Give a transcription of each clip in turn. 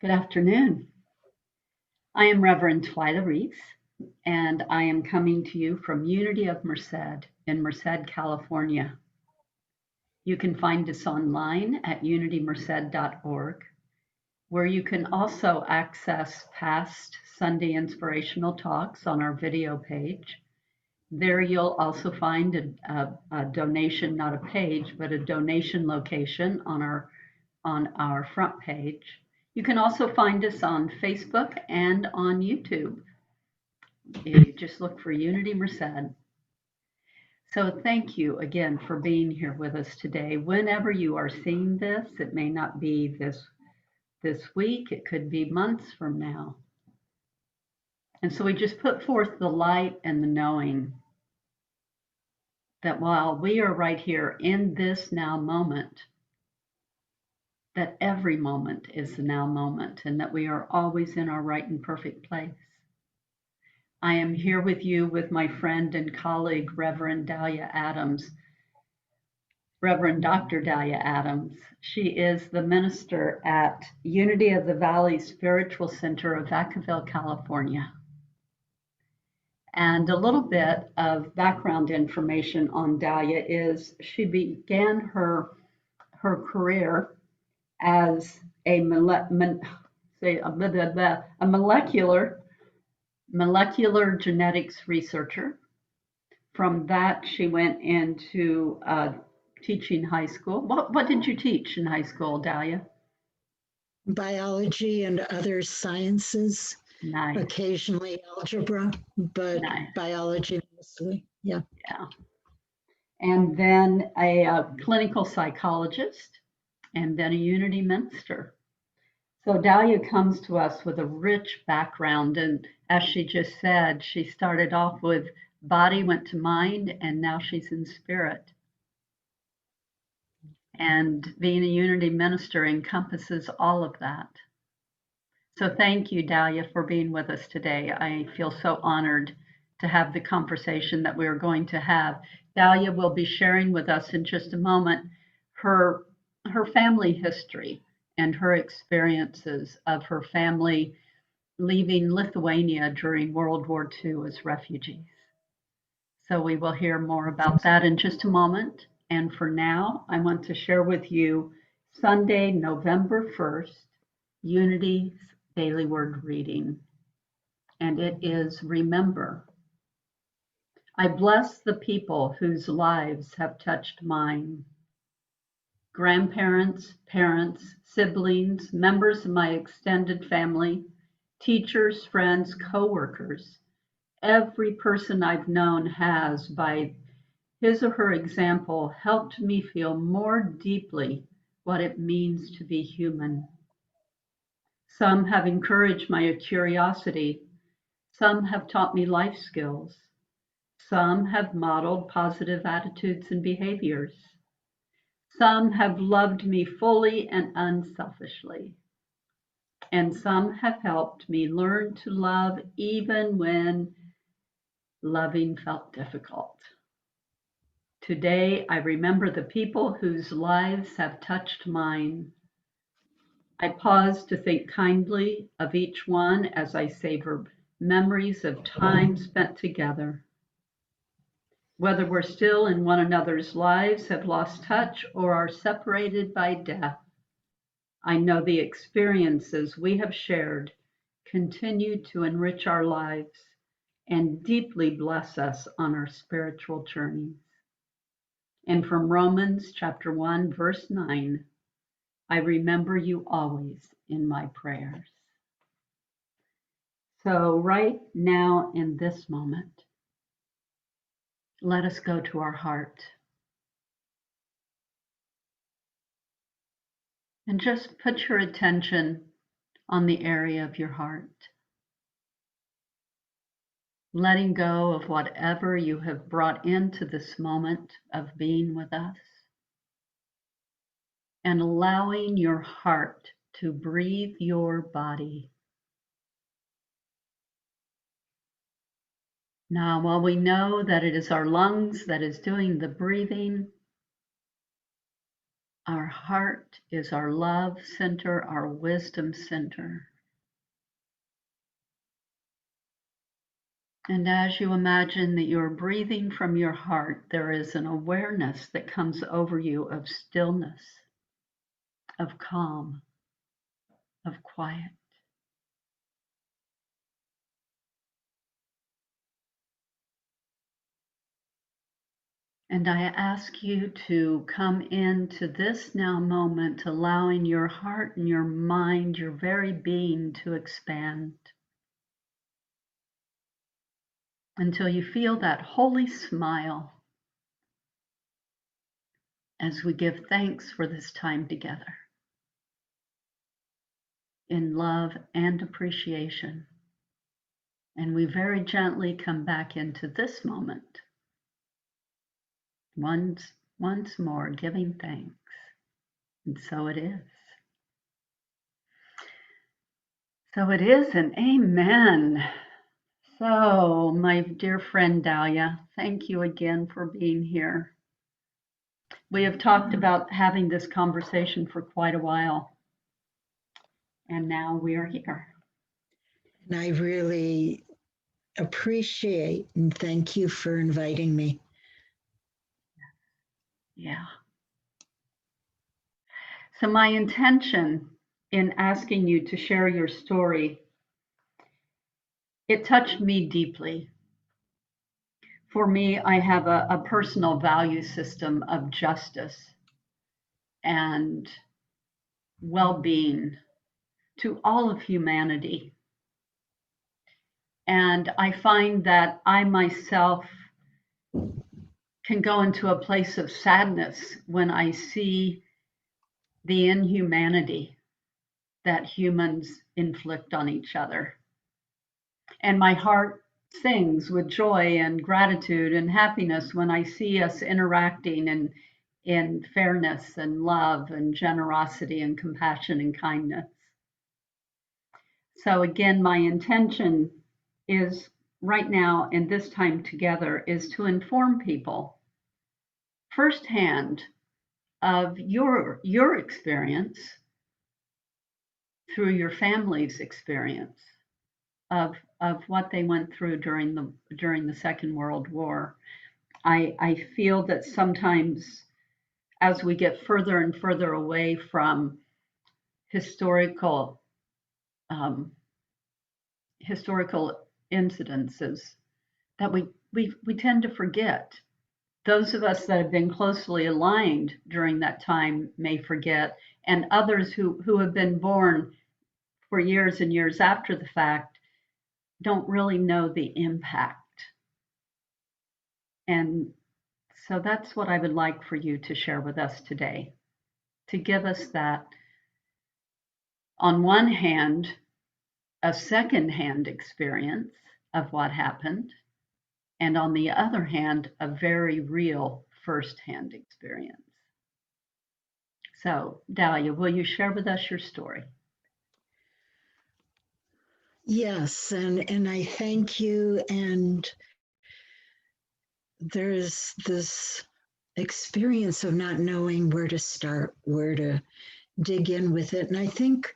Good afternoon. I am Reverend Twyla Reece, and I am coming to you from Unity of Merced in Merced, California. You can find us online at unitymerced.org, where you can also access past Sunday inspirational talks on our video page. There you'll also find a donation, not a page, but a donation location on our front page. You can also find us on Facebook and on YouTube. You just look for Unity Merced. So thank you again for being here with us today. Whenever you are seeing this, it may not be this week, it could be months from now. And so we just put forth the light and the knowing that while we are right here in this now moment, that every moment is the now moment, and that we are always in our right and perfect place. I am here with you with my friend and colleague, Reverend Dalia Adams, Reverend Dr. Dalia Adams. She is the minister at Unity of the Valley Spiritual Center of Vacaville, California. And a little bit of background information on Dalia is she began her career as a molecular genetics researcher. From that, she went into teaching high school. What did you teach in high school, Dalia? Biology and other sciences, Nice. Occasionally algebra, but Nice. Biology mostly. Yeah. And then a clinical psychologist, and then a Unity minister. So Dalia comes to us with a rich background, and as she just said, she started off with body, went to mind, and now she's in spirit. And being a Unity minister encompasses all of that. So thank you, Dalia, for being with us today. I feel so honored to have the conversation that we are going to have. Dalia will be sharing with us in just a moment her family history and her experiences of her family leaving Lithuania during World War II as refugees. So we will hear more about that in just a moment. And for now, I want to share with you Sunday, November 1st, Unity's Daily Word Reading. And it is Remember. I bless the people whose lives have touched mine. Grandparents, parents, siblings, members of my extended family, teachers, friends, coworkers. Every person I've known has, by his or her example, helped me feel more deeply what it means to be human. Some have encouraged my curiosity. Some have taught me life skills. Some have modeled positive attitudes and behaviors. Some have loved me fully and unselfishly. And some have helped me learn to love even when loving felt difficult. Today, I remember the people whose lives have touched mine. I pause to think kindly of each one as I savor memories of time spent together. Whether we're still in one another's lives, have lost touch, or are separated by death, I know the experiences we have shared continue to enrich our lives and deeply bless us on our spiritual journeys. And from Romans chapter 1, verse 9, I remember you always in my prayers. So right now in this moment, let us go to our heart and just put your attention on the area of your heart, letting go of whatever you have brought into this moment of being with us, and allowing your heart to breathe your body. Now, while we know that it is our lungs that is doing the breathing, Our heart is our love center, our wisdom center. And as you imagine that you're breathing from your heart, there is an awareness that comes over you of stillness, of calm, of quiet. And I ask you to come into this now moment, allowing your heart and your mind, your very being to expand until you feel that holy smile as we give thanks for this time together in love and appreciation. And we very gently come back into this moment, once more giving thanks. And so it is. So it is, and amen. So, my dear friend Dalia, thank you again for being here. We have talked about having this conversation for quite a while, and now we are here. And I really appreciate and thank you for inviting me. Yeah. So, my intention in asking you to share your story, it touched me deeply. For me, I have a personal value system of justice and well being to all of humanity. And I find that I myself can go into a place of sadness when I see the inhumanity that humans inflict on each other. And my heart sings with joy and gratitude and happiness when I see us interacting in fairness and love and generosity and compassion and kindness. So, again, my intention is right now in this time together is to inform people firsthand of your experience through your family's experience of what they went through during the Second World War. I feel that sometimes as we get further and further away from historical um, historical incidences, that we tend to forget. Those of us that have been closely aligned during that time may forget, and others who have been born for years and years after the fact don't really know the impact. And so that's what I would like for you to share with us today, to give us that, on one hand, a secondhand experience of what happened, and on the other hand, a very real firsthand experience. So, Dalia, will you share with us your story? Yes, and I thank you. And there's this experience of not knowing where to start, where to dig in with it. And I think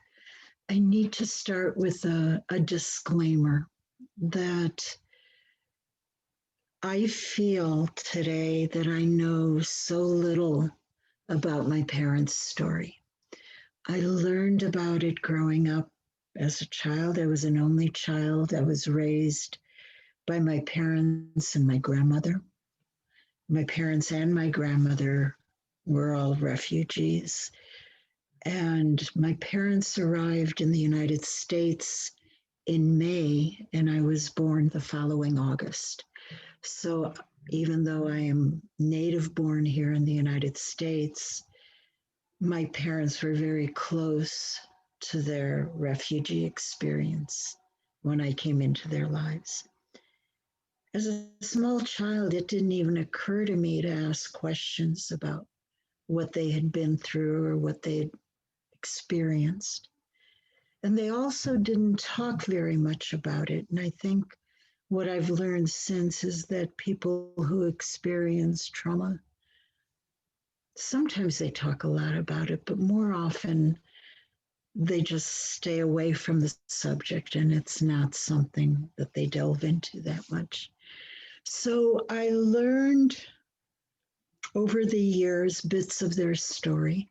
I need to start with a disclaimer that I feel today that I know so little about my parents' story. I learned about it growing up as a child. I was an only child. I was raised by my parents and my grandmother. My parents and my grandmother were all refugees. And my parents arrived in the United States in May, and I was born the following August. So even though I am native born here in the United States, my parents were very close to their refugee experience when I came into their lives. As a small child, it didn't even occur to me to ask questions about what they had been through or what they had experienced. And they also didn't talk very much about it. And I think what I've learned since is that people who experience trauma sometimes they talk a lot about it, but more often they just stay away from the subject and it's not something that they delve into that much. So I learned over the years bits of their story.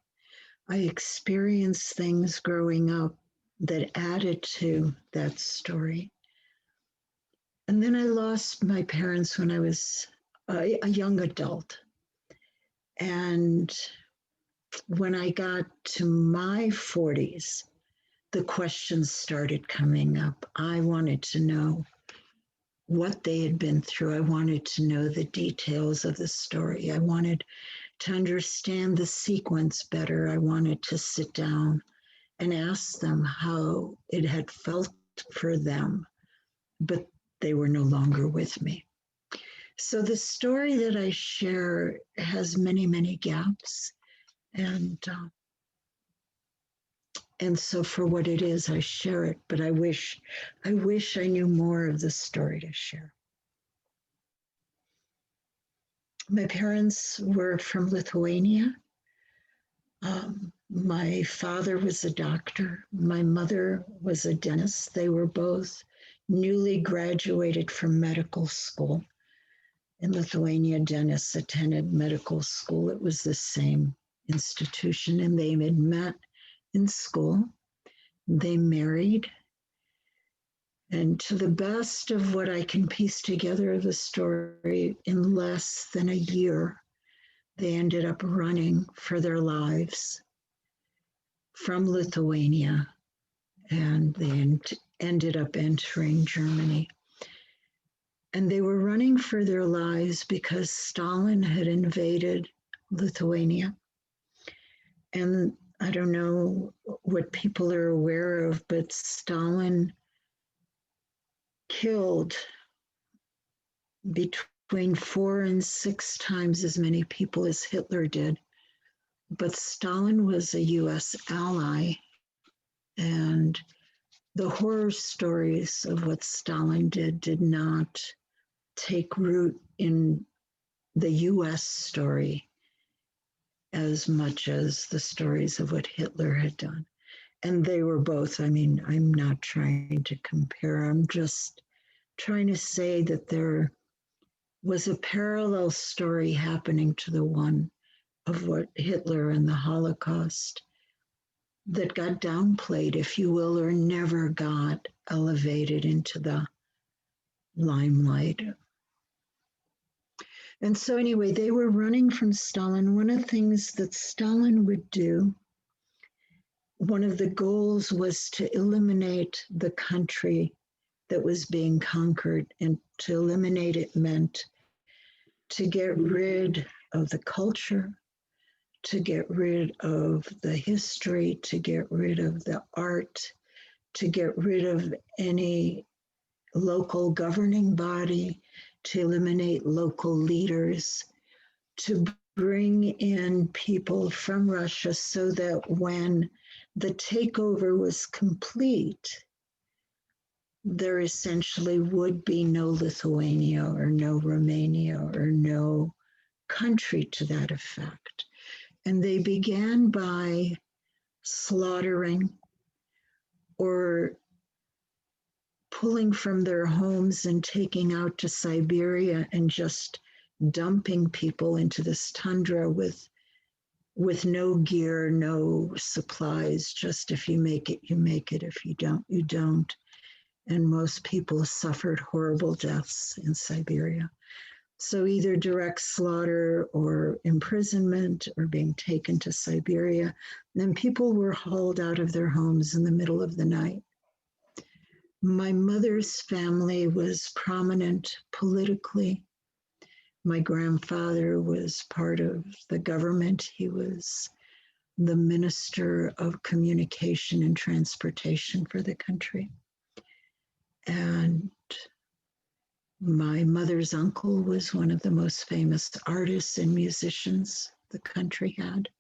I experienced things growing up that added to that story. And then I lost my parents when I was a young adult. And when I got to my 40s, the questions started coming up. I wanted to know what they had been through. I wanted to know the details of the story. I wanted to understand the sequence better. I wanted to sit down and ask them how it had felt for them, but they were no longer with me. So the story that I share has many, many gaps. And so for what it is, I share it, but I wish I knew more of the story to share. My parents were from Lithuania. My father was a doctor. My mother was a dentist. They were both newly graduated from medical school. In Lithuania, dentists attended medical school. It was the same institution, and they had met in school. They married. And to the best of what I can piece together of the story, in less than a year, they ended up running for their lives from Lithuania, and they ended up entering Germany. And they were running for their lives because Stalin had invaded Lithuania. And I don't know what people are aware of, but Stalin killed between 4 and 6 times as many people as Hitler did. But Stalin was a US ally, and the horror stories of what Stalin did not take root in the US story as much as the stories of what Hitler had done. And they were both, I mean, I'm not trying to compare, I'm just trying to say that there was a parallel story happening to the one of what Hitler and the Holocaust that got downplayed, if you will, or never got elevated into the limelight. And so anyway, they were running from Stalin. One of the things that Stalin would do, one of the goals was to eliminate the country that was being conquered. And to eliminate it meant to get rid of the culture, to get rid of the history, to get rid of the art, to get rid of any local governing body, to eliminate local leaders, to bring in people from Russia so that when the takeover was complete, there essentially would be no Lithuania or no Romania or no country to that effect. And they began by slaughtering or pulling from their homes and taking out to Siberia and just dumping people into this tundra with no gear, no supplies, just if you make it, you make it. If you don't, you don't. And most people suffered horrible deaths in Siberia. So either direct slaughter or imprisonment or being taken to Siberia. And then people were hauled out of their homes in the middle of the night. My mother's family was prominent politically. My grandfather was part of the government. He was the Minister of Communication and Transportation for the country. And my mother's uncle was one of the most famous artists and musicians the country had.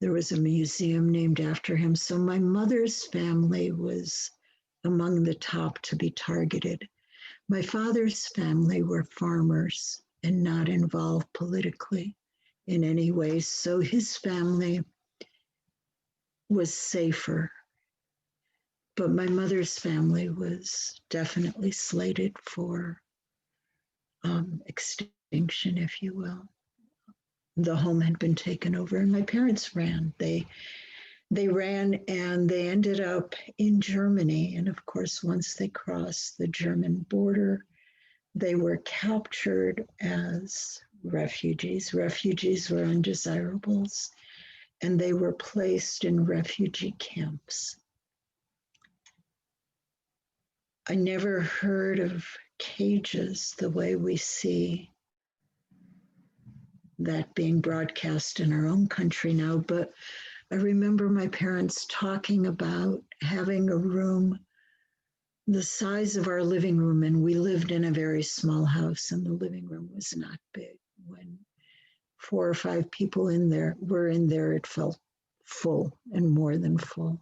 There was a museum named after him. So my mother's family was among the top to be targeted. My father's family were farmers and not involved politically. in any way. So his family was safer. But my mother's family was definitely slated for extinction, if you will. The home had been taken over, and my parents ran. They ran, and they ended up in Germany. And of course, once they crossed the German border, they were captured as refugees. Refugees were undesirables, and they were placed in refugee camps. I never heard of cages the way we see that being broadcast in our own country now, but I remember my parents talking about having a room the size of our living room, and we lived in a very small house, and the living room was not big. When 4 or 5 people were in there, it felt full and more than full.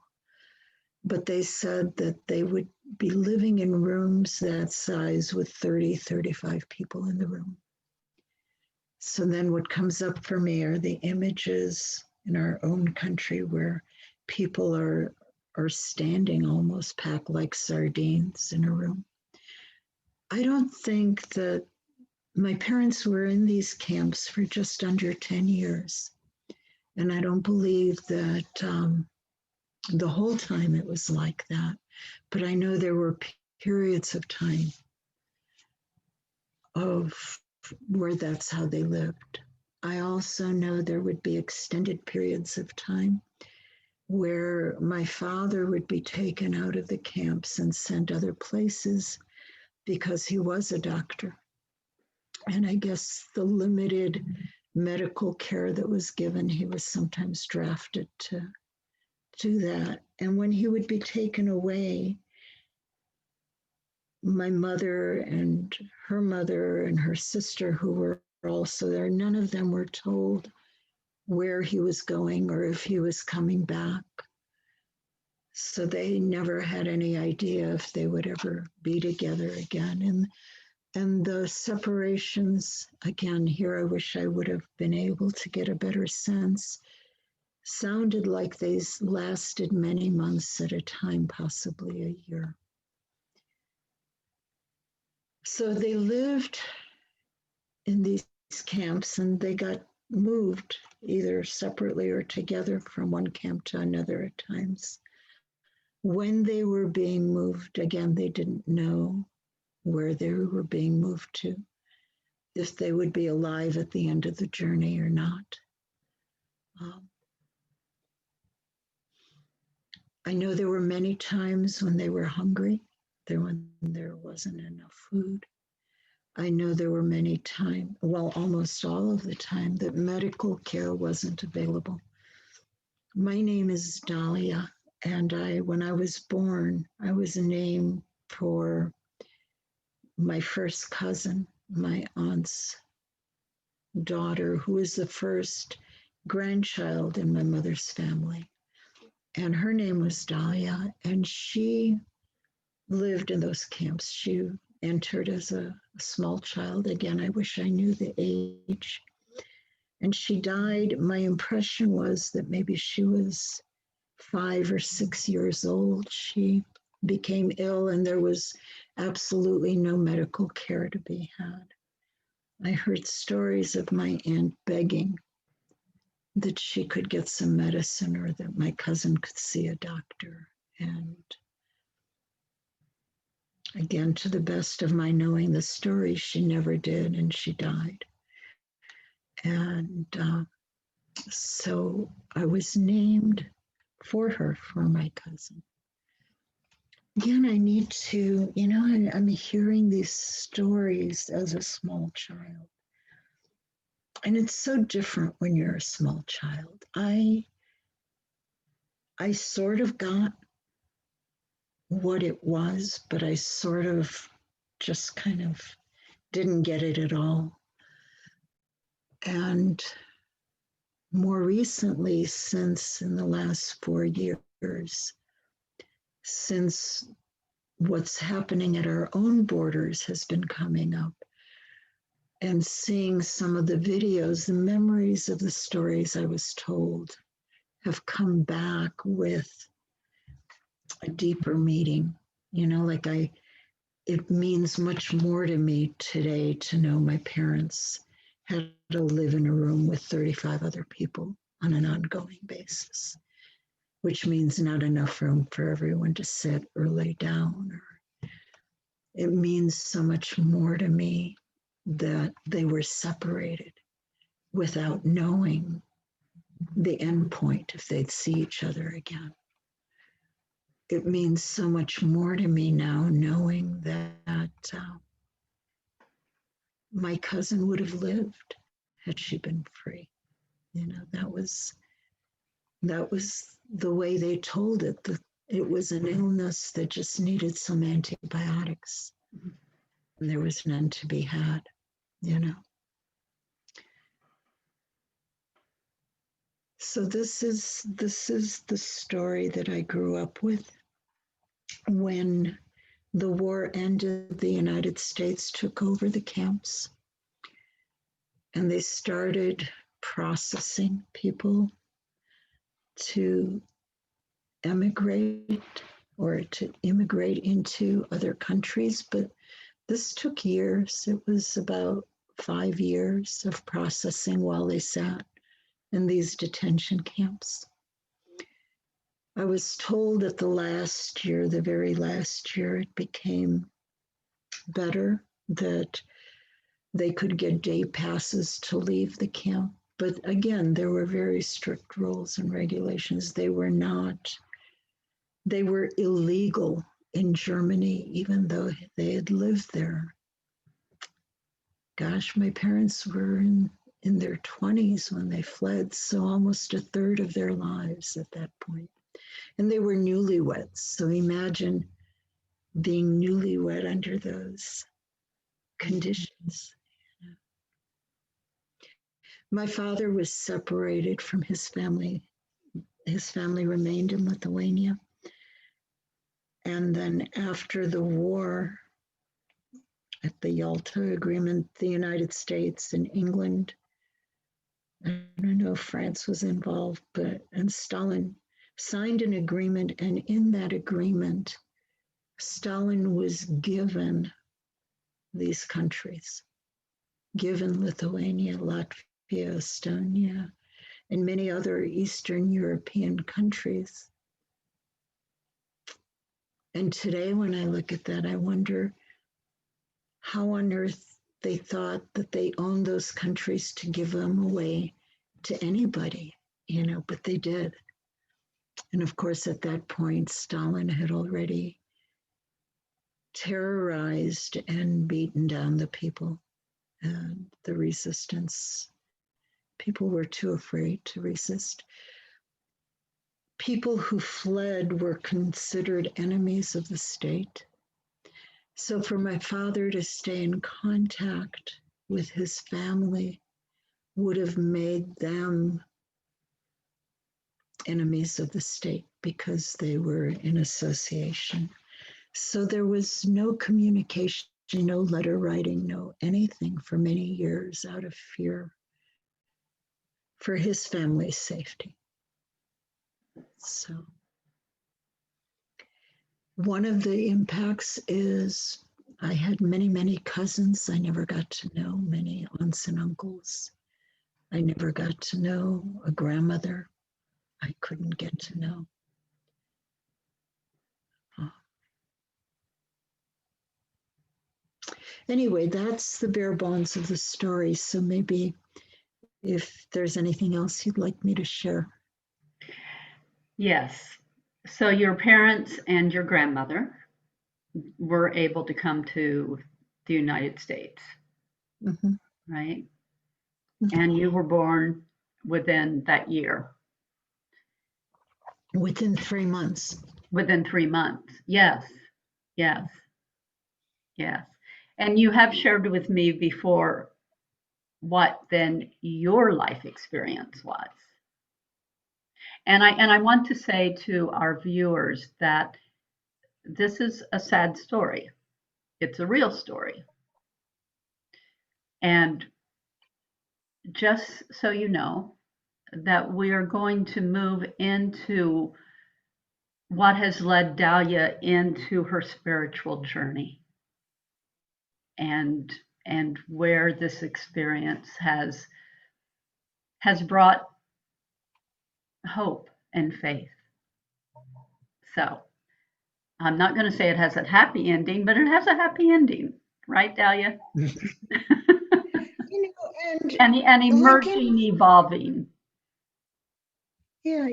But they said that they would be living in rooms that size with 30, 35 people in the room. So then what comes up for me are the images in our own country where people are standing almost packed like sardines in a room. I don't think that my parents were in these camps for just under 10 years. And I don't believe that the whole time it was like that. But I know there were periods of time of where that's how they lived. I also know there would be extended periods of time where my father would be taken out of the camps and sent other places because he was a doctor. And I guess the limited medical care that was given, he was sometimes drafted to do that. And when he would be taken away, my mother and her sister, who were also there, none of them were told where he was going or if he was coming back. So they never had any idea if they would ever be together again. And the separations, again, here I wish I would have been able to get a better sense, sounded like they lasted many months at a time, possibly a year. So they lived in these camps, and they got moved either separately or together from one camp to another at times. When they were being moved, again, they didn't know where they were being moved to, if they would be alive at the end of the journey or not. I know there were many times when they were hungry, when there wasn't enough food. I know there were many times, well, almost all of the time, that medical care wasn't available. My name is Dalia, and when I was born, I was named for my first cousin, my aunt's daughter, who was the first grandchild in my mother's family. And her name was Dalia, and she lived in those camps. She entered as a small child. Again, I wish I knew the age. And she died. My impression was that maybe she was 5 or 6 years old. She became ill, and there was absolutely no medical care to be had. I heard stories of my aunt begging that she could get some medicine or that my cousin could see a doctor. And again, to the best of my knowing the story, she never did, and she died. And so I was named for her, for my cousin. Again, I need to, I'm hearing these stories as a small child. And it's so different when you're a small child. I sort of got what it was, but I sort of just kind of didn't get it at all. And more recently, since in the last 4 years, since what's happening at our own borders has been coming up, And seeing some of the videos, the memories of the stories I was told have come back with a deeper meaning. Like it means much more to me today to know my parents had to live in a room with 35 other people on an ongoing basis, which means not enough room for everyone to sit or lay down. It means so much more to me that they were separated without knowing the end point if they'd see each other again. It means so much more to me now knowing that my cousin would have lived had she been free. That was the way they told it. It was an illness that just needed some antibiotics, and there was none to be had. So this is the story that I grew up with. When the war ended, the United States took over the camps, and they started processing people to emigrate or to immigrate into other countries. But this took years. It was about 5 years of processing while they sat in these detention camps. I was told that the very last year, it became better, that they could get day passes to leave the camp. But again, there were very strict rules and regulations. They were illegal in Germany, even though they had lived there. Gosh, my parents were in their 20s when they fled, so almost a third of their lives at that point. And they were newlyweds. So imagine being newlywed under those conditions. My father was separated from his family. His family remained in Lithuania. And then after the war, at the Yalta Agreement, the United States and England, I don't know if France was involved, and Stalin signed an agreement. And in that agreement, Stalin was given these countries, given Lithuania, Latvia, Estonia, and many other Eastern European countries. And today, when I look at that, I wonder how on earth they thought that they owned those countries to give them away to anybody, but they did. And of course, at that point, Stalin had already terrorized and beaten down the people and the resistance. People were too afraid to resist. People who fled were considered enemies of the state. So for my father to stay in contact with his family would have made them enemies of the state because they were in association. So there was no communication, no letter writing, no anything for many years out of fear for his family's safety. So one of the impacts is I had many, many cousins I never got to know, many aunts and uncles. I never got to know a grandmother I couldn't get to know. Anyway, that's the bare bones of the story. So maybe if there's anything else you'd like me to share. Yes. So your parents and your grandmother were able to come to the United States, right? And you were born within that year. Within 3 months. Within 3 months. Yes. Yes. Yes. And you have shared with me before what then your life experience was. And I want to say to our viewers that this is a sad story. It's a real story. And just so you know, that we are going to move into what has led Dalia into her spiritual journey, and where this experience has brought hope and faith. So I'm not going to say it has a happy ending, but it has a happy ending, right, Dalia? And and like emerging, evolving. yeah,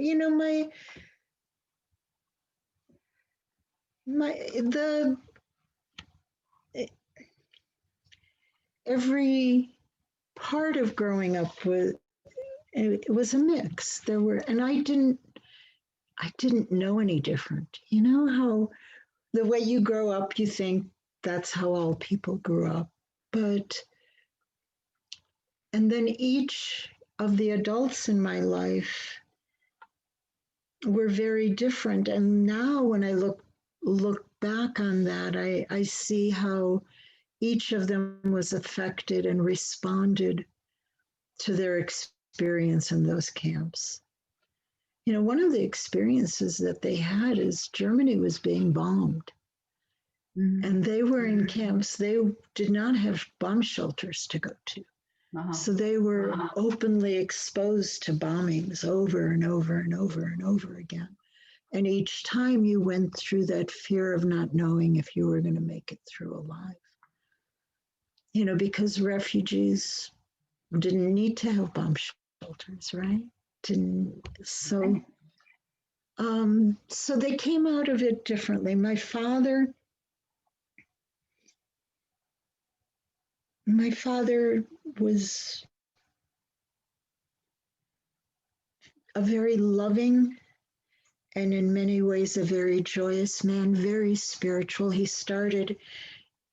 the every part of growing up was, it was a mix. There were, and I didn't know any different. You know how the way you grow up, you think that's how all people grew up. But, and then each of the adults in my life were very different. And now when I look back on that, I see how each of them was affected and responded to their experience in those camps. One of the experiences that they had is Germany was being bombed. Mm-hmm. And they were in camps. They did not have bomb shelters to go to. Wow. So they were openly exposed to bombings over and over and over and over again. And each time you went through that fear of not knowing if you were going to make it through alive. Because refugees didn't need to have bomb shelters, right? Didn't. So they came out of it differently. My father was a very loving and in many ways a very joyous man, very spiritual. He started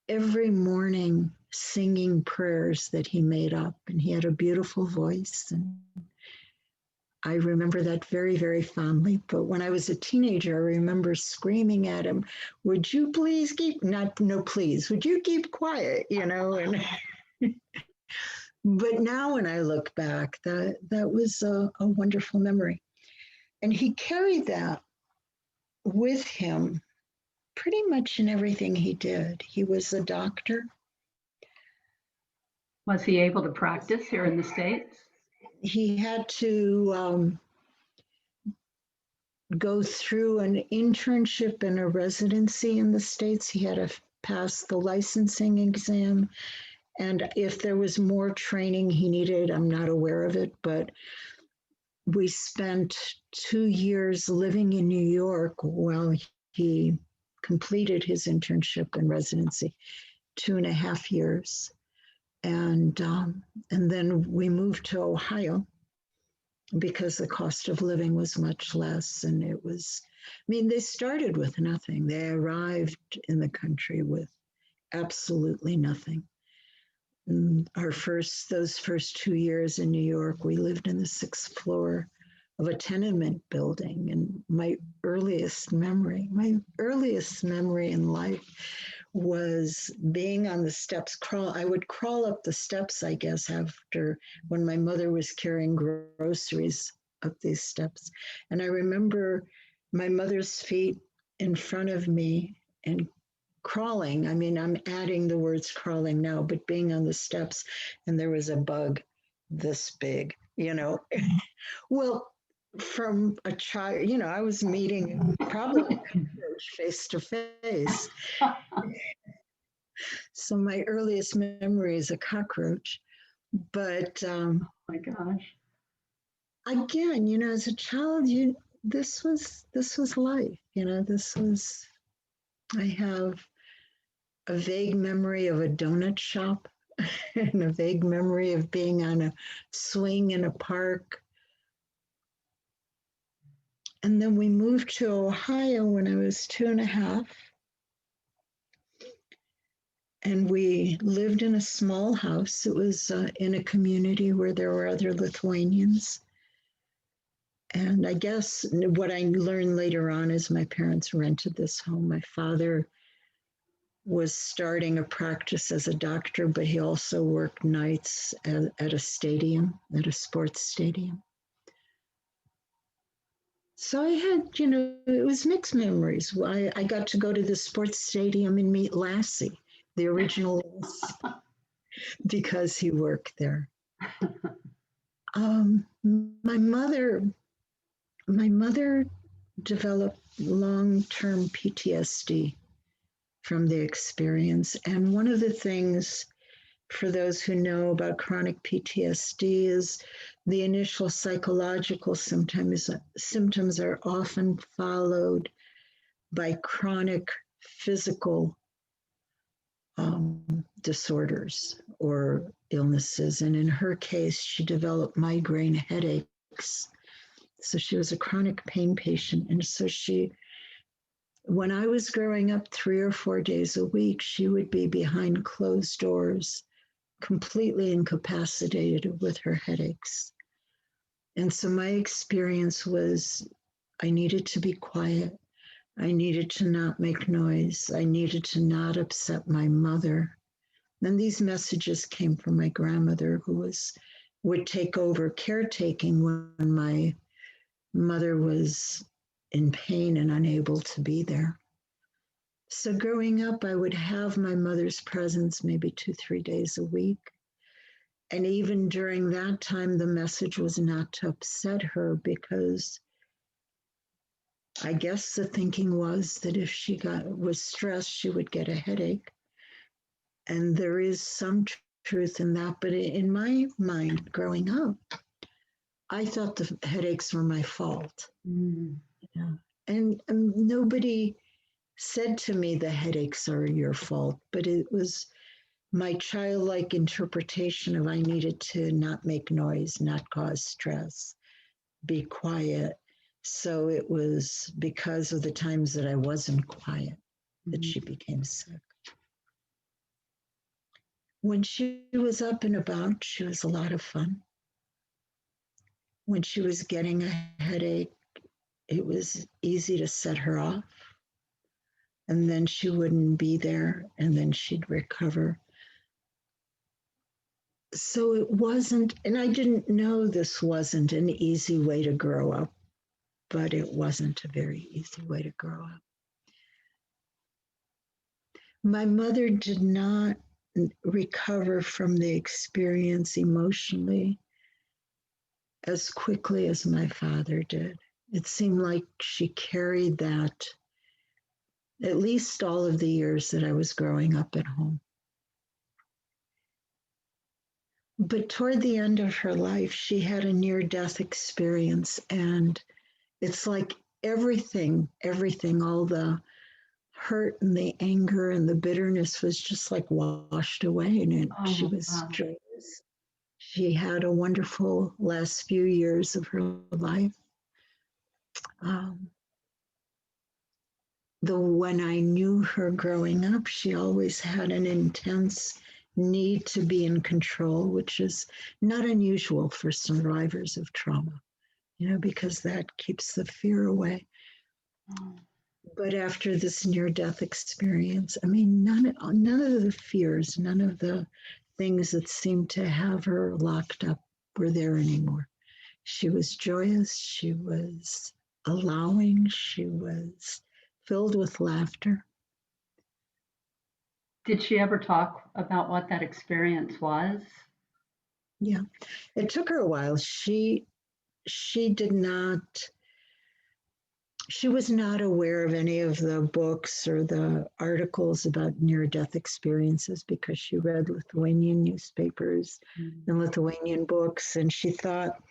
every morning singing prayers that he made up, and he had a beautiful voice. And I remember that very, very fondly. But when I was a teenager, I remember screaming at him, would you please would you keep quiet, And but now when I look back, that was a wonderful memory. And he carried that with him pretty much in everything he did. He was a doctor. Was he able to practice here in the States? He had to go through an internship and a residency in the States. He had to pass the licensing exam. And if there was more training he needed, I'm not aware of it, but we spent 2 years living in New York while he completed his internship and residency, 2.5 years. And then we moved to Ohio because the cost of living was much less. And it was, they started with nothing. They arrived in the country with absolutely nothing. Those first 2 years in New York, we lived in the 6th floor of a tenement building. And my earliest memory in life was being on the steps. I would crawl up the steps, I guess, after when my mother was carrying groceries up these steps. And I remember my mother's feet in front of me and crawling. I'm adding the words crawling now, but being on the steps, and there was a bug this big, Well, from a child, I was meeting probably a cockroach face to face. So my earliest memory is a cockroach. But oh my gosh. Again, as a child, this was life. I have a vague memory of a donut shop and a vague memory of being on a swing in a park. And then we moved to Ohio when I was 2.5. And we lived in a small house. It was in a community where there were other Lithuanians. And I guess what I learned later on is my parents rented this home. My father was starting a practice as a doctor, but he also worked nights at a stadium, at a sports stadium. So I had, it was mixed memories. I got to go to the sports stadium and meet Lassie, the original Lassie, because he worked there. My mother developed long-term PTSD from the experience. And one of the things, for those who know about chronic PTSD, is the initial psychological symptoms are often followed by chronic physical disorders or illnesses. And in her case, she developed migraine headaches. So she was a chronic pain patient. And so when I was growing up 3 or 4 days a week, she would be behind closed doors, completely incapacitated with her headaches. And so my experience was I needed to be quiet. I needed to not make noise. I needed to not upset my mother. And these messages came from my grandmother, who would take over caretaking when my mother was in pain and unable to be there. So growing up, I would have my mother's presence maybe 2-3 days a week. And even during that time, the message was not to upset her, because I guess the thinking was that if she was stressed, she would get a headache. And there is some truth in that. But in my mind, growing up, I thought the headaches were my fault. Yeah. And nobody said to me the headaches are your fault, but it was my childlike interpretation of I needed to not make noise, not cause stress, be quiet. So it was because of the times that I wasn't quiet that she became sick. When she was up and about, she was a lot of fun. When she was getting a headache, it was easy to set her off. And then she wouldn't be there, and then she'd recover. So it wasn't, and I didn't know this wasn't an easy way to grow up, but it wasn't a very easy way to grow up. My mother did not recover from the experience emotionally as quickly as my father did. It seemed like she carried that at least all of the years that I was growing up at home. But toward the end of her life, she had a near-death experience, and it's like everything, all the hurt and the anger and the bitterness was just like washed away, and she was joyous. She had a wonderful last few years of her life. When I knew her growing up, she always had an intense need to be in control, which is not unusual for survivors of trauma, because that keeps the fear away. But after this near-death experience, I mean, none of the fears, none of the things that seemed to have her locked up were there anymore. She was joyous, she was allowing, she was filled with laughter. Did she ever talk about what that experience was? Yeah, it took her a while. She did not, she was not aware of any of the books or the articles about near-death experiences, because she read Lithuanian newspapers and Lithuanian books. And she thought,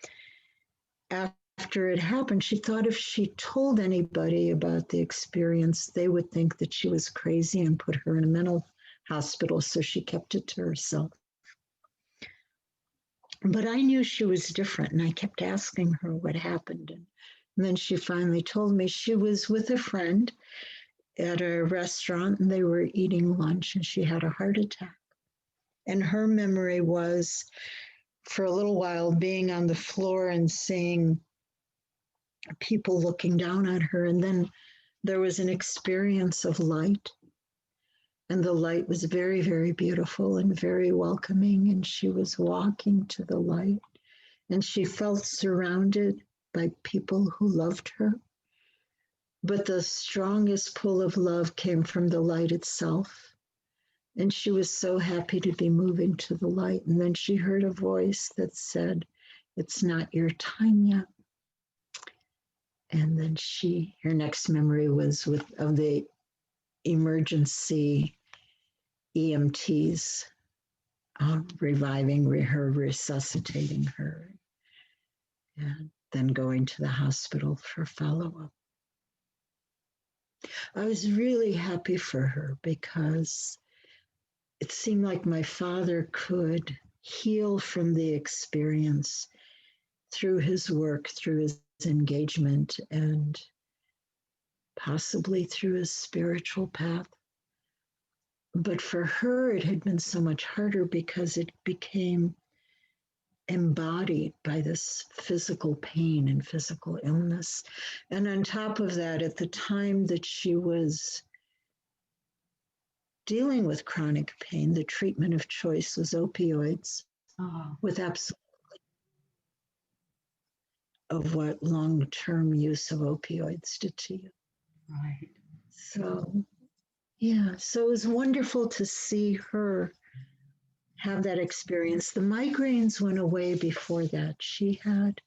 after it happened, she thought if she told anybody about the experience, they would think that she was crazy and put her in a mental hospital. So she kept it to herself. But I knew she was different, and I kept asking her what happened. And then she finally told me she was with a friend at a restaurant, and they were eating lunch, and she had a heart attack. And her memory was, for a little while, being on the floor and seeing people looking down on her. And then there was an experience of light. And the light was very, very beautiful and very welcoming. And she was walking to the light, and she felt surrounded by people who loved her. But the strongest pull of love came from the light itself. And she was so happy to be moving to the light. And then she heard a voice that said, "It's not your time yet." And then her next memory was of the emergency EMTs reviving her, resuscitating her, and then going to the hospital for follow-up. I was really happy for her because it seemed like my father could heal from the experience through his work, through his engagement, and possibly through his spiritual path. But for her, it had been so much harder because it became embodied by this physical pain and physical illness. And on top of that, at the time that she was dealing with chronic pain, the treatment of choice was opioids, with absolutely of what long-term use of opioids did to you. Right. So, yeah, so it was wonderful to see her have that experience. The migraines went away before that. She had,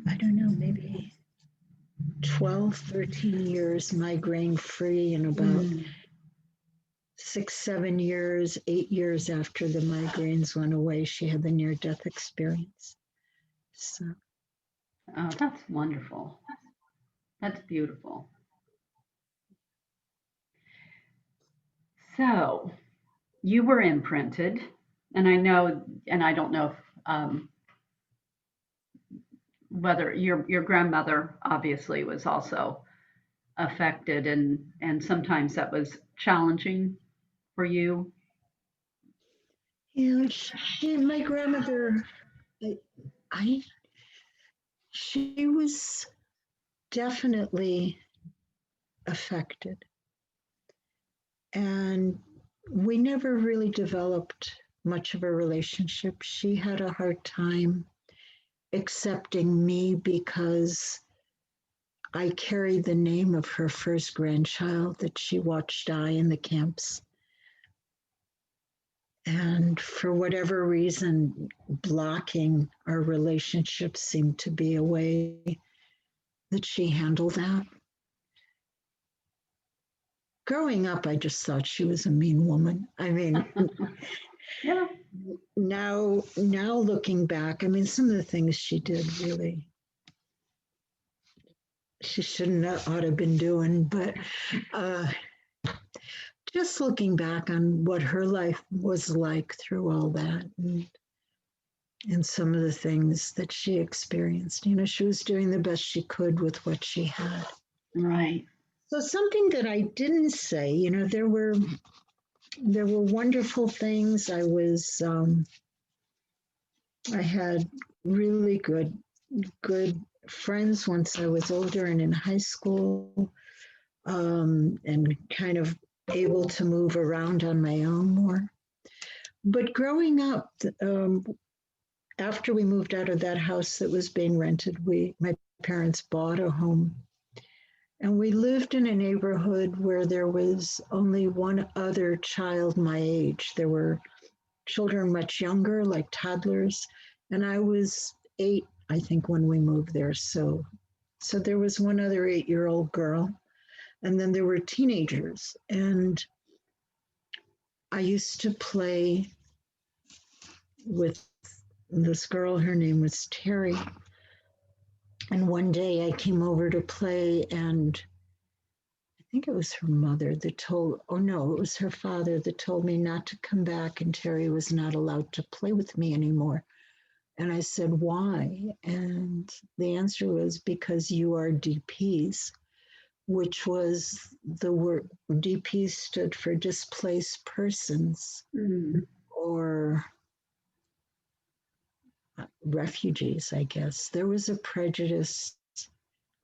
I don't know, maybe 12, 13 years migraine free, and about 6, 7 years, 8 years after the migraines went away, she had the near death experience. So, Oh, that's wonderful. That's beautiful. So you were imprinted, and I know, and I don't know if, whether your grandmother obviously was also affected, and sometimes that was challenging for you. yeah, my grandmother, I, I, she was definitely affected. And we never really developed much of a relationship. She had a hard time accepting me because I carried the name of her first grandchild that she watched die in the camps. And for whatever reason, blocking our relationship seemed to be a way that she handled that. Growing up, I just thought she was a mean woman. I mean, Yeah. now looking back, I mean, some of the things she did really, she shouldn't have ought to have been doing, but just looking back on what her life was like through all that, and some of the things that she experienced, she was doing the best she could with what she had. Right. So something that I didn't say, there were wonderful things. I had really good friends once I was older and in high school, and kind of able to move around on my own more. But growing up, after we moved out of that house that was being rented, my parents bought a home. And we lived in a neighborhood where there was only one other child my age. There were children much younger, like toddlers, and I was 8, I think, when we moved there. So there was one other 8-year-old girl, and then there were teenagers. And I used to play with this girl. Her name was Terry. And one day I came over to play, and I think it was her mother that it was her father that told me not to come back, and Terry was not allowed to play with me anymore. And I said, why? And the answer was, because you are DPs, which was the word. DP stood for displaced persons, or refugees, I guess. There was a prejudice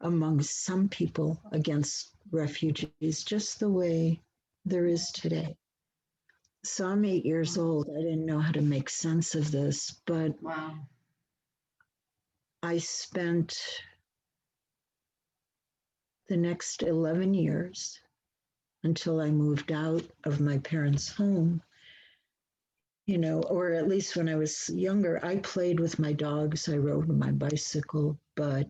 among some people against refugees, just the way there is today. So I'm 8 years old. I didn't know how to make sense of this, but Wow. I spent the next 11 years until I moved out of my parents' home, or at least when I was younger, I played with my dogs, I rode my bicycle, but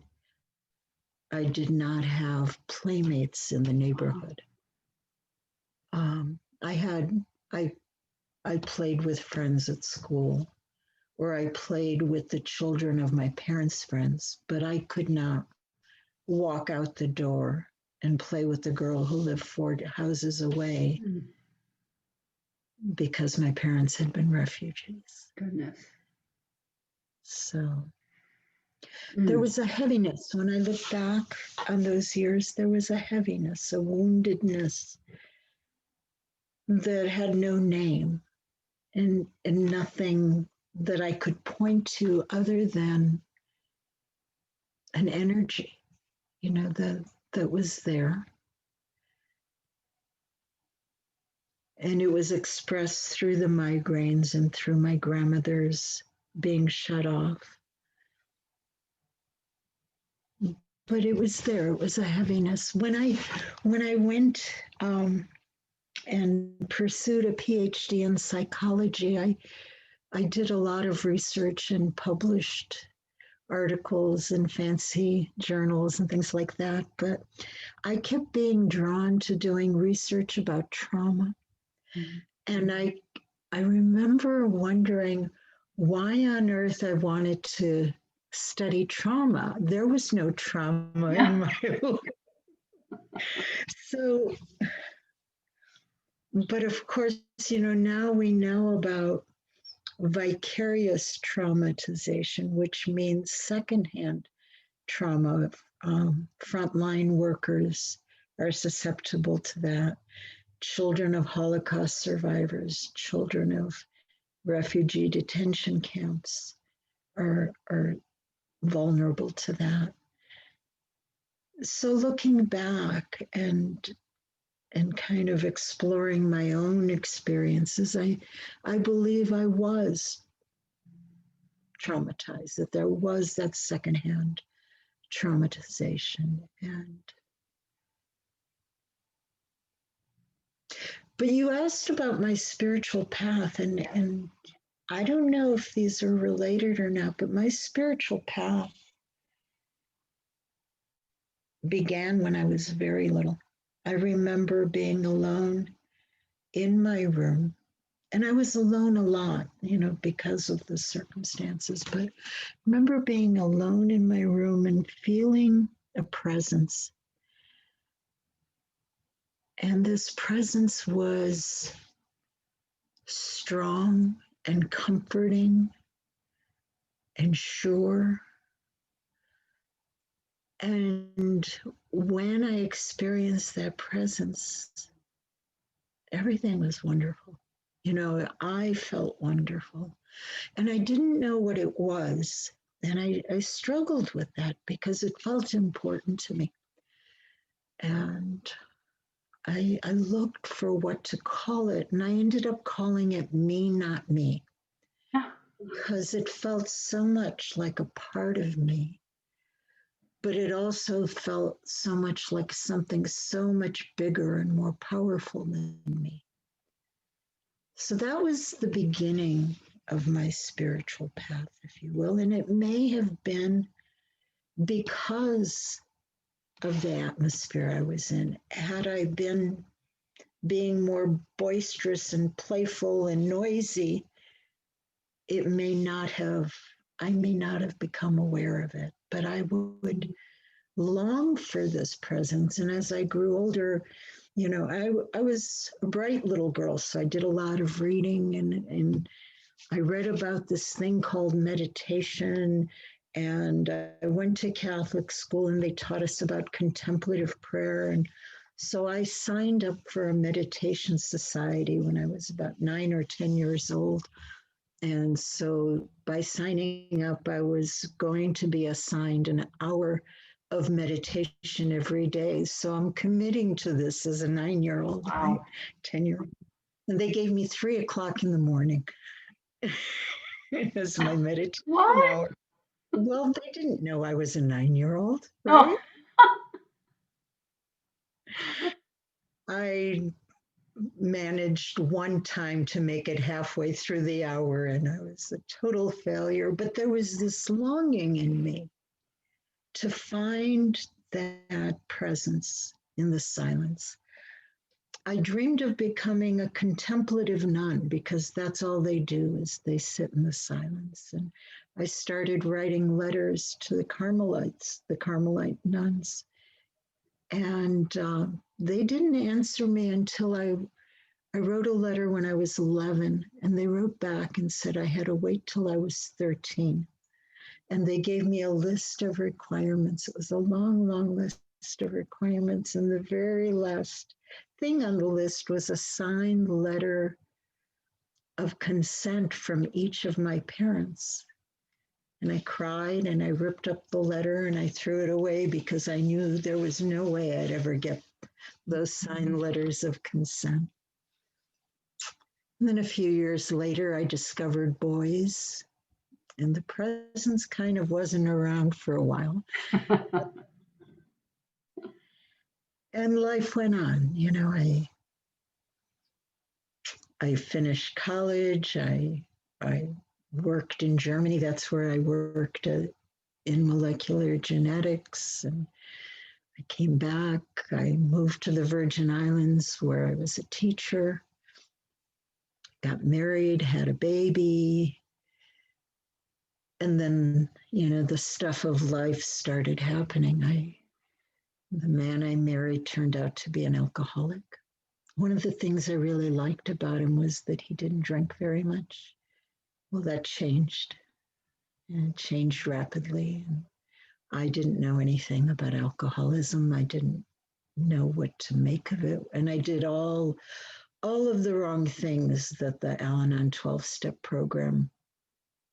I did not have playmates in the neighborhood. I had I played with friends at school, or I played with the children of my parents' friends, but I could not walk out the door and play with the girl who lived 4 houses away because my parents had been refugees. Goodness. So there was a heaviness. When I look back on those years, there was a heaviness, a woundedness that had no name and nothing that I could point to other than an energy, that was there. And it was expressed through the migraines and through my grandmother's being shut off. But it was there. It was a heaviness. When I went and pursued a PhD in psychology, I did a lot of research and published articles in fancy journals and things like that. But I kept being drawn to doing research about trauma. And I remember wondering why on earth I wanted to study trauma. There was no trauma in my life. So, but of course, now we know about vicarious traumatization, which means secondhand trauma. Frontline workers are susceptible to that. Children of Holocaust survivors, children of refugee detention camps are vulnerable to that. So looking back and kind of exploring my own experiences, I believe I was traumatized, that there was that secondhand traumatization. But you asked about my spiritual path, and I don't know if these are related or not, but my spiritual path began when I was very little. I remember being alone in my room, and I was alone a lot, because of the circumstances, but I remember being alone in my room and feeling a presence. And this presence was strong and comforting and sure. And when I experienced that presence, everything was wonderful. I felt wonderful. And I didn't know what it was. And I struggled with that because it felt important to me. And I looked for what to call it. And I ended up calling it Me, Not Me. Because it felt so much like a part of me. But it also felt so much like something so much bigger and more powerful than me. So that was the beginning of my spiritual path, if you will. And it may have been because of the atmosphere I was in. Had I been being more boisterous and playful and noisy, I may not have become aware of it. But I would long for this presence. And as I grew older, I was a bright little girl, so I did a lot of reading and I read about this thing called meditation. And I went to Catholic school and they taught us about contemplative prayer. And so I signed up for a meditation society when I was about 9 or 10 years old. And so by signing up, I was going to be assigned an hour of meditation every day. So I'm committing to this as a 9-year-old, Wow. right? 10-year-old. And they gave me 3:00 in the morning as my meditation What? hour. Well, they didn't know I was a 9-year-old, Oh, right? I managed one time to make it halfway through the hour and I was a total failure. But there was this longing in me to find that presence in the silence. I dreamed of becoming a contemplative nun because that's all they do is they sit in the silence. And I started writing letters to the Carmelites, the Carmelite nuns. And they didn't answer me until I wrote a letter when I was 11, and they wrote back and said I had to wait till I was 13. And they gave me a list of requirements. It was a long, long list of requirements. And the very last thing on the list was a signed letter of consent from each of my parents. And I cried and I ripped up the letter and I threw it away because I knew there was no way I'd ever get those signed letters of consent. And then a few years later, I discovered boys, and the presence kind of wasn't around for a while. And life went on. You know, I finished college. I worked in Germany. That's where I worked in molecular genetics. And I came back. I moved to the Virgin Islands where I was a teacher. Got married, had a baby. And then, you know, the stuff of life started happening. The man I married turned out to be an alcoholic. One of the things I really liked about him was that he didn't drink very much. Well, that changed, and it changed rapidly. And I didn't know anything about alcoholism. I didn't know what to make of it. And I did all of the wrong things that the Al-Anon 12-step program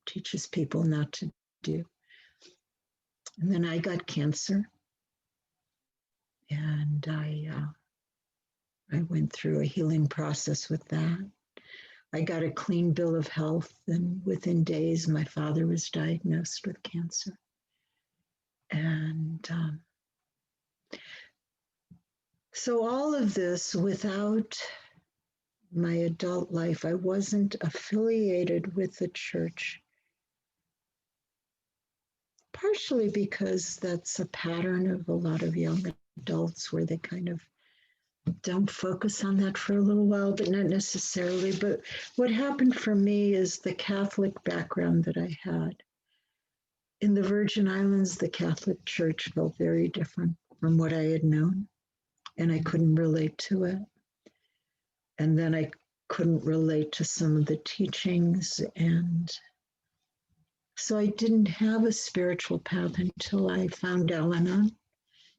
teaches people not to do. And then I got cancer. And I went through a healing process with that. I got a clean bill of health, and within days, my father was diagnosed with cancer. And so all of this, without my adult life, I wasn't affiliated with the church, partially because that's a pattern of a lot of young adults where they kind of don't focus on that for a little while, but not necessarily. But what happened for me is the Catholic background that I had. In the Virgin Islands, the Catholic Church felt very different from what I had known, and I couldn't relate to it. And then I couldn't relate to some of the teachings. And so I didn't have a spiritual path until I found Al-Anon.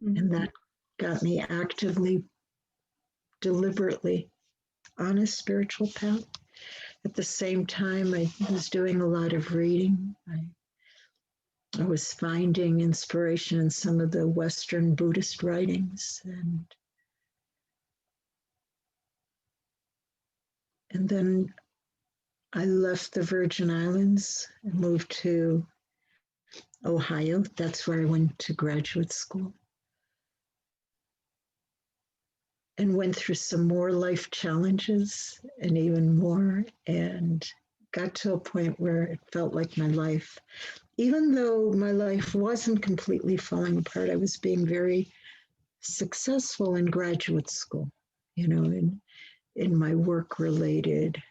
Mm-hmm. And that got me actively, deliberately on a spiritual path. At the same time, I was doing a lot of reading. I was finding inspiration in some of the Western Buddhist writings. And then I left the Virgin Islands and moved to Ohio. That's where I went to graduate school. And went through some more life challenges and even more, and got to a point where it felt like my life, even though my life wasn't completely falling apart, I was being very successful in graduate school, you know, in my work-related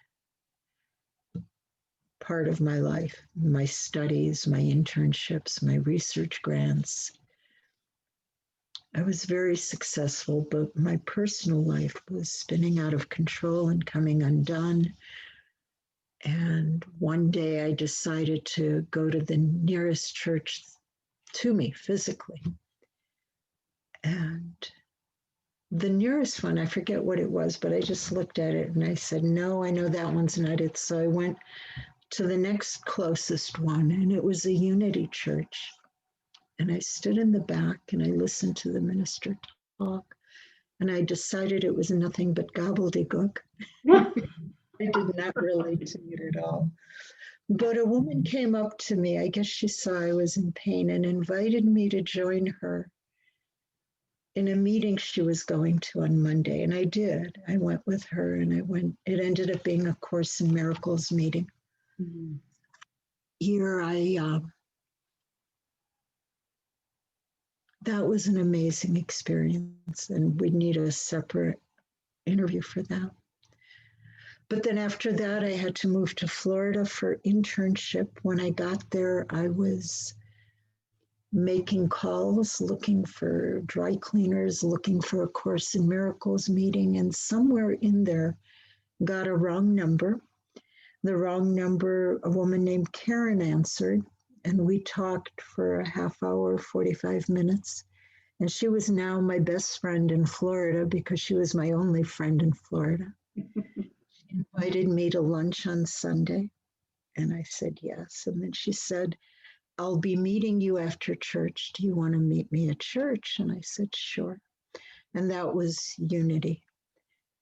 part of my life, my studies, my internships, my research grants. I was very successful, but my personal life was spinning out of control and coming undone. And one day I decided to go to the nearest church to me physically. And the nearest one, I forget what it was, but I just looked at it and I said, no, I know that one's not it. So I went to the next closest one, and it was a Unity church. And I stood in the back and I listened to the minister talk. And I decided it was nothing but gobbledygook. I did not relate to it at all. But a woman came up to me, I guess she saw I was in pain, and invited me to join her in a meeting she was going to on Monday. And I did. I went with her and I went, it ended up being a Course in Miracles meeting. Mhm. Here that was an amazing experience, and we'd need a separate interview for that. But then after that, I had to move to Florida for internship. When I got there, I was making calls, looking for dry cleaners, looking for a Course in Miracles meeting, and somewhere in there got a wrong number. The wrong number, a woman named Karen answered, and we talked for a half hour, 45 minutes. And she was now my best friend in Florida because she was my only friend in Florida. She invited me to lunch on Sunday, and I said yes. And then she said, I'll be meeting you after church. Do you want to meet me at church? And I said, sure. And that was Unity.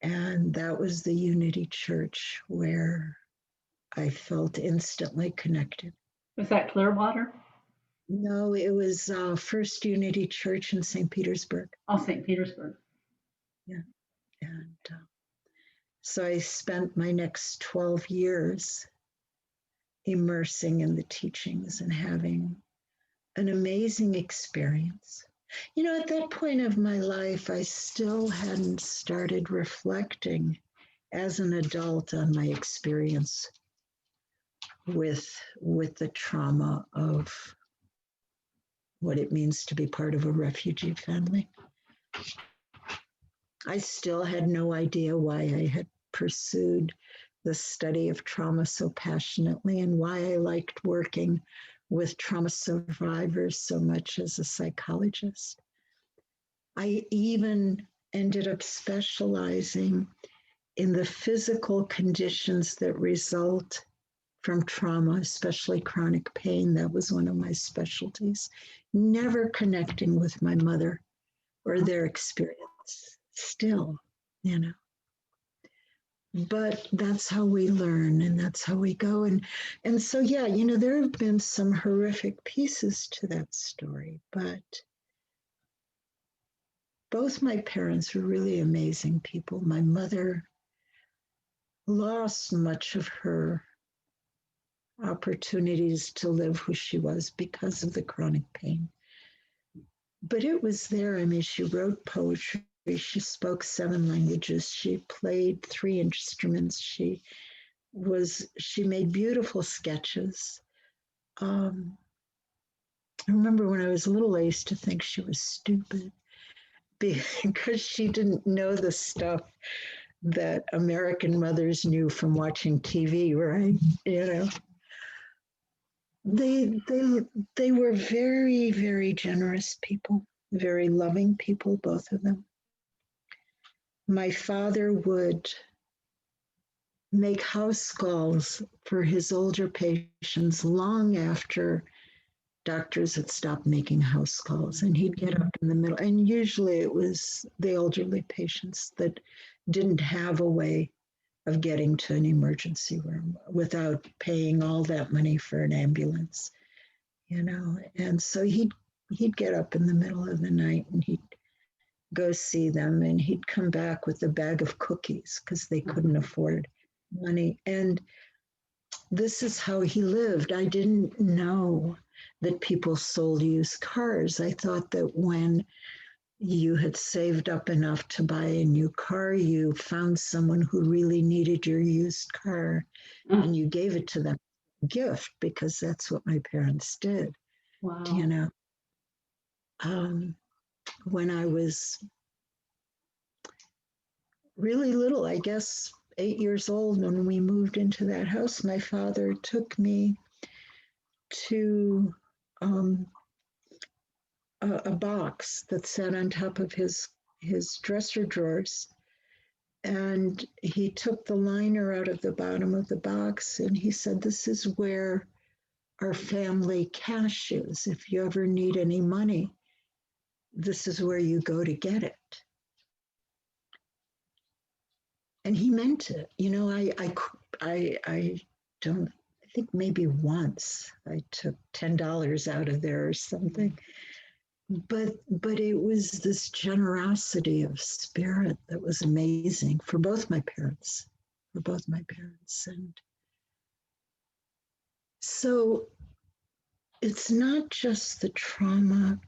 And that was the Unity Church where I felt instantly connected. Was that Clearwater? No, it was First Unity Church in St. Petersburg. Oh, St. Petersburg. Yeah. And so I spent my next 12 years immersing in the teachings and having an amazing experience. You know, at that point of my life, I still hadn't started reflecting as an adult on my experience with the trauma of what it means to be part of a refugee family. I still had no idea why I had pursued the study of trauma so passionately and why I liked working with trauma survivors so much as a psychologist. I even ended up specializing in the physical conditions that result from trauma, especially chronic pain. That was one of my specialties. Never connecting with my mother or their experience still, you know. But that's how we learn and that's how we go. And so, yeah, you know, there have been some horrific pieces to that story, but both my parents were really amazing people. My mother lost much of her opportunities to live who she was because of the chronic pain. But it was there. I mean, she wrote poetry. She spoke 7 languages. She played 3 instruments. She made beautiful sketches. I remember when I was little, I used to think she was stupid because she didn't know the stuff that American mothers knew from watching TV, right? You know, they were very, very generous people, very loving people, both of them. My father would make house calls for his older patients long after doctors had stopped making house calls, and he'd get up in the middle, and usually it was the elderly patients that didn't have a way of getting to an emergency room without paying all that money for an ambulance, you know. And so he'd get up in the middle of the night and he'd go see them, and he'd come back with a bag of cookies because they couldn't afford money. And this is how he lived. I didn't know that people sold used cars. I thought that when you had saved up enough to buy a new car, you found someone who really needed your used car and you gave it to them gift, because that's what my parents did. Wow. You know, when I was really little, I guess 8 years old, when we moved into that house, my father took me to a box that sat on top of his dresser drawers. And he took the liner out of the bottom of the box and he said, "This is where our family cashews. If you ever need any money, this is where you go to get it. And he meant it. You know, I don't, I think maybe once I took $10 out of there or something. But it was this generosity of spirit that was amazing for both my parents, And so it's not just the trauma,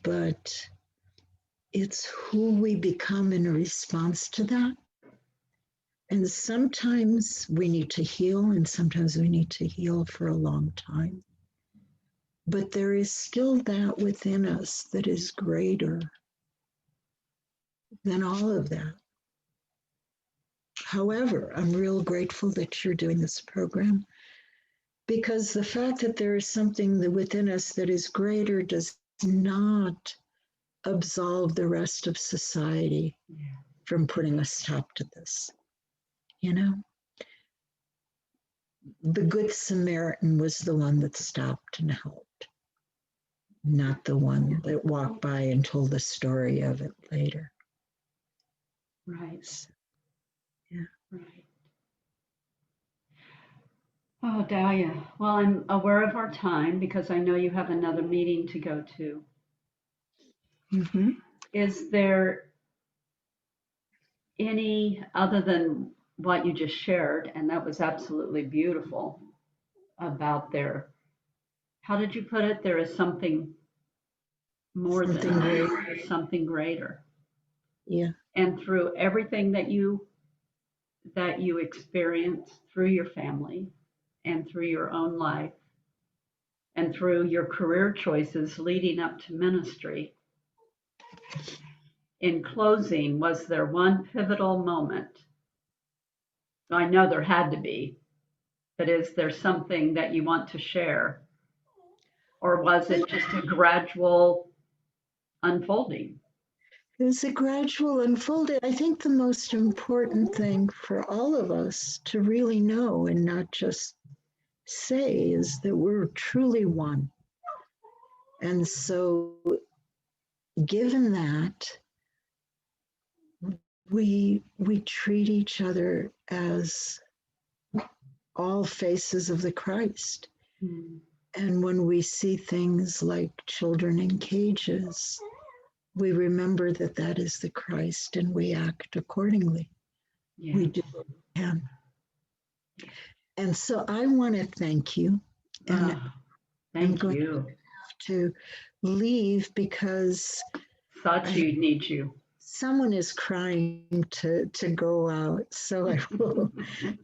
but it's who we become in response to that. And sometimes we need to heal, and sometimes we need to heal for a long time. But there is still that within us that is greater than all of that. However, I'm real grateful that you're doing this program, because the fact that there is something that within us that is greater does not absolve the rest of society from putting a stop to this. You know, the Good Samaritan was the one that stopped and helped, not the one that walked by and told the story of it later. Right. So, yeah. Right. Oh, Dalia. Well, I'm aware of our time because I know you have another meeting to go to. Mm-hmm. Is there any, other than what you just shared, and that was absolutely beautiful, about how did you put it? There is something more than Something us, great. there's something greater. Yeah. And through everything that you experience through your family and through your own life and through your career choices leading up to ministry, in closing, was there one pivotal moment? I know there had to be, but is there something that you want to share? Or was it just a gradual unfolding? It was a gradual unfolding. I think the most important thing for all of us to really know and not just say is that we're truly one. And so, given that, we treat each other as all faces of the Christ. Mm. And when we see things like children in cages, we remember that that is the Christ and we act accordingly. Yeah. We do what we can. And so I want to thank you. And I'm Thank going you. to leave because Sachi needs you. someone is crying to go out. So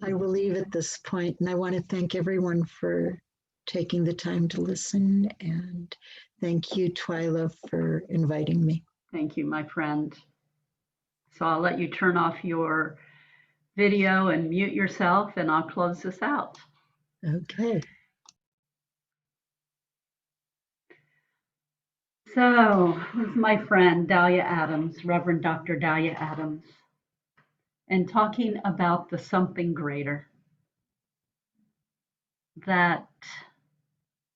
I will leave at this point. And I want to thank everyone for taking the time to listen. And thank you, Twyla, for inviting me. Thank you, my friend. So I'll let you turn off your video and mute yourself, and I'll close this out. Okay. So, this is my friend Dalia Adams, Reverend Dr. Dalia Adams, and talking about the something greater, that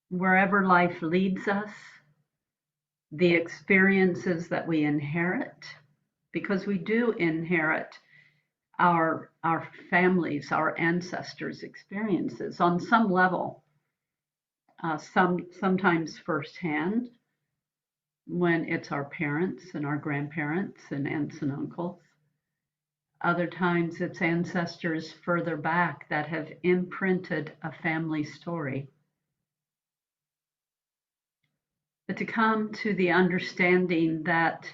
wherever life leads us, the experiences that we inherit, because we do inherit our families, our ancestors' experiences on some level, sometimes firsthand, when it's our parents and our grandparents and aunts and uncles. Other times it's ancestors further back that have imprinted a family story. But to come to the understanding that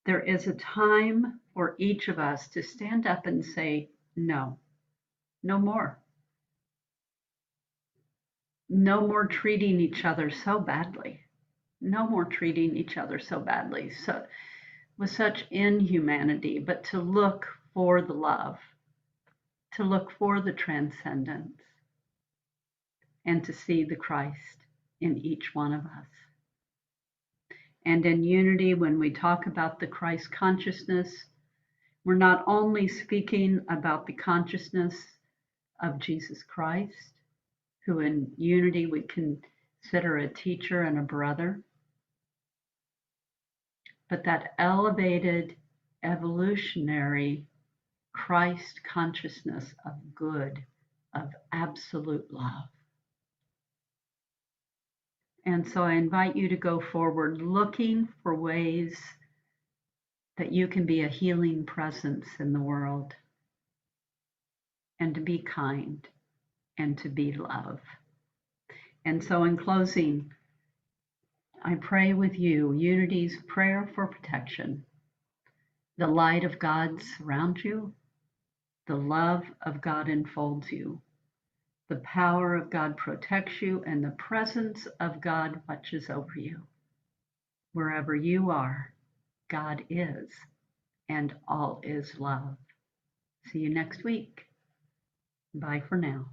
there is a time for each of us to stand up and say, no, no more. No more treating each other so badly. No more treating each other so badly, so with such inhumanity, but to look for the love, to look for the transcendence, and to see the Christ in each one of us. And in unity, when we talk about the Christ consciousness, we're not only speaking about the consciousness of Jesus Christ, who in unity we consider a teacher and a brother, but that elevated evolutionary Christ consciousness of good, of absolute love. And so I invite you to go forward looking for ways that you can be a healing presence in the world, and to be kind, and to be love. And so in closing, I pray with you Unity's prayer for protection. The light of God surrounds you, the love of God enfolds you, the power of God protects you, and the presence of God watches over you. Wherever you are, God is, and all is love. See you next week. Bye for now.